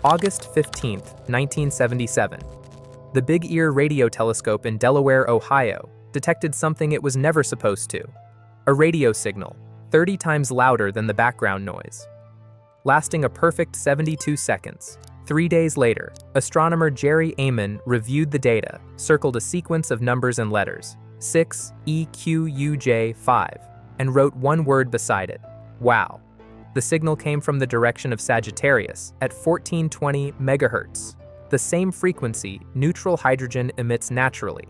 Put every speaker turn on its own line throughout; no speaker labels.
August 15, 1977. The Big Ear radio telescope in Delaware, Ohio, detected something it was never supposed to. A radio signal, 30 times louder than the background noise. Lasting a perfect 72 seconds. 3 days later, astronomer Jerry Amon reviewed the data, circled a sequence of numbers and letters, 6EQUJ5, and wrote one word beside it, wow. The signal came from the direction of Sagittarius at 1420 MHz, the same frequency neutral hydrogen emits naturally,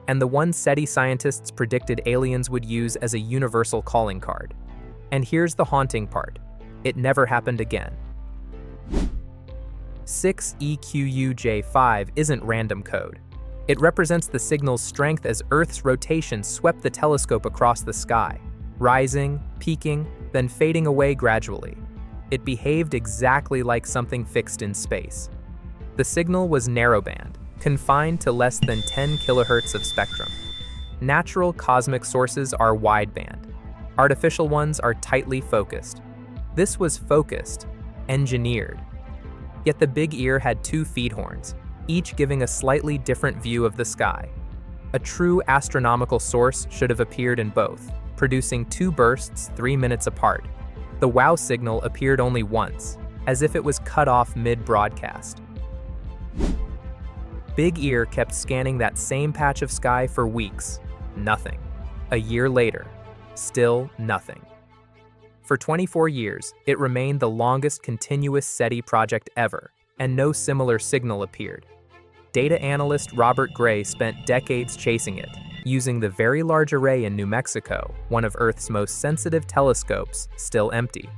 and the one SETI scientists predicted aliens would use as a universal calling card. And here's the haunting part. It never happened again. 6EQUJ5 isn't random code. It represents the signal's strength as Earth's rotation swept the telescope across the sky, rising, peaking, then fading away gradually. It behaved exactly like something fixed in space. The signal was narrowband, confined to less than 10 kHz of spectrum. Natural cosmic sources are wideband. Artificial ones are tightly focused. This was focused, engineered. Yet the Big Ear had two feed horns, each giving a slightly different view of the sky. A true astronomical source should have appeared in both, producing two bursts 3 minutes apart. The wow signal appeared only once, as if it was cut off mid-broadcast. Big Ear kept scanning that same patch of sky for weeks. Nothing. A year later, still nothing. For 24 years, it remained the longest continuous SETI project ever, and no similar signal appeared. Data analyst Robert Gray spent decades chasing it, using the Very Large Array in New Mexico, one of Earth's most sensitive telescopes, still empty.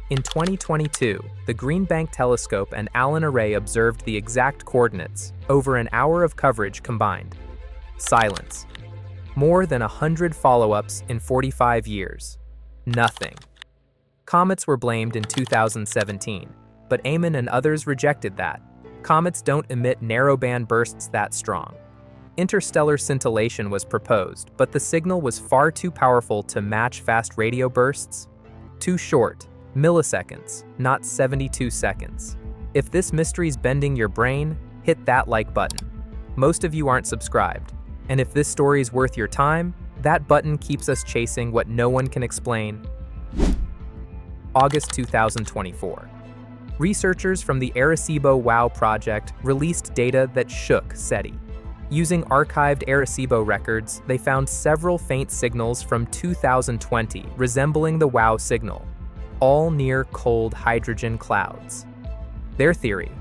In 2022, the Green Bank Telescope and Allen Array observed the exact coordinates, over an hour of coverage combined. Silence. More than 100 follow-ups in 45 years. Nothing. Comets were blamed in 2017, but Amon and others rejected that. Comets don't emit narrowband bursts that strong. Interstellar scintillation was proposed, but the signal was far too powerful to match fast radio bursts. Too short, milliseconds, not 72 seconds. If this mystery's bending your brain, hit that like button. Most of you aren't subscribed, and if this story's worth your time, that button keeps us chasing what no one can explain. August 2024. Researchers from the Arecibo WOW project released data that shook SETI. Using archived Arecibo records, they found several faint signals from 2020 resembling the WOW signal, all near cold hydrogen clouds. Their theory: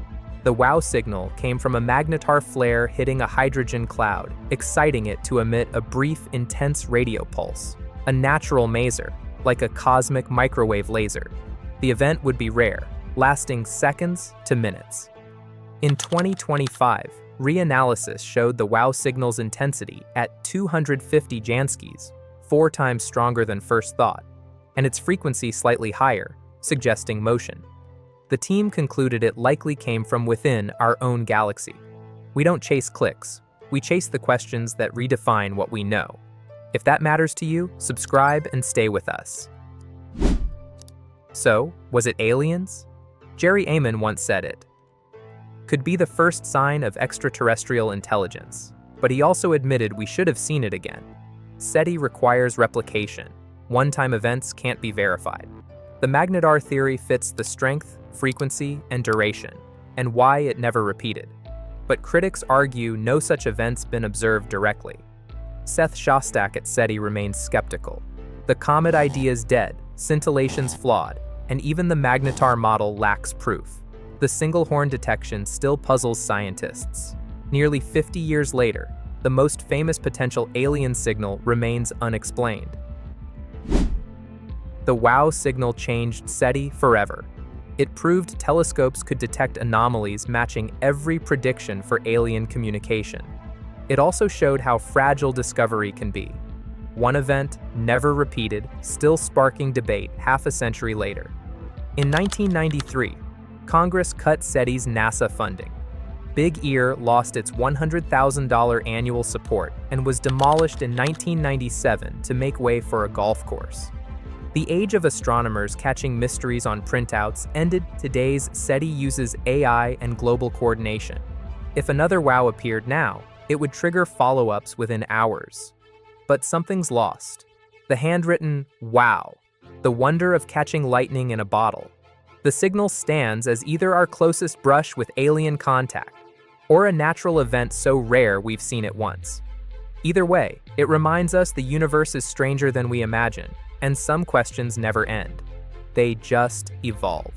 the WOW signal came from a magnetar flare hitting a hydrogen cloud, exciting it to emit a brief, intense radio pulse, a natural maser, like a cosmic microwave laser. The event would be rare, lasting seconds to minutes. In 2025, reanalysis showed the WOW signal's intensity at 250 Janskis, 4 times stronger than first thought, and its frequency slightly higher, suggesting motion. The team concluded it likely came from within our own galaxy. We don't chase clicks, we chase the questions that redefine what we know. If that matters to you, subscribe and stay with us. So, was it aliens? Jerry Amon once said it could be the first sign of extraterrestrial intelligence, but he also admitted we should have seen it again. SETI requires replication. One-time events can't be verified. The magnetar theory fits the strength, frequency, and duration, and why it never repeated. But critics argue no such events been observed directly. Seth Shostak at SETI remains skeptical. The comet idea's dead, scintillation's flawed, and even the magnetar model lacks proof. The single-horn detection still puzzles scientists. Nearly 50 years later, the most famous potential alien signal remains unexplained. The WOW signal changed SETI forever. It proved telescopes could detect anomalies matching every prediction for alien communication. It also showed how fragile discovery can be. One event, never repeated, still sparking debate half a century later. In 1993, Congress cut SETI's NASA funding. Big Ear lost its $100,000 annual support and was demolished in 1997 to make way for a golf course. The age of astronomers catching mysteries on printouts ended. Today's SETI uses AI and global coordination. If another wow appeared now, it would trigger follow-ups within hours. But something's lost. The handwritten wow, the wonder of catching lightning in a bottle. The signal stands as either our closest brush with alien contact, or a natural event so rare we've seen it once. Either way, it reminds us the universe is stranger than we imagine, and some questions never end. They just evolve.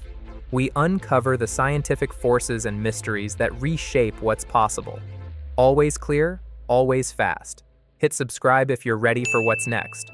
We uncover the scientific forces and mysteries that reshape what's possible. Always clear, always fast. Hit subscribe if you're ready for what's next.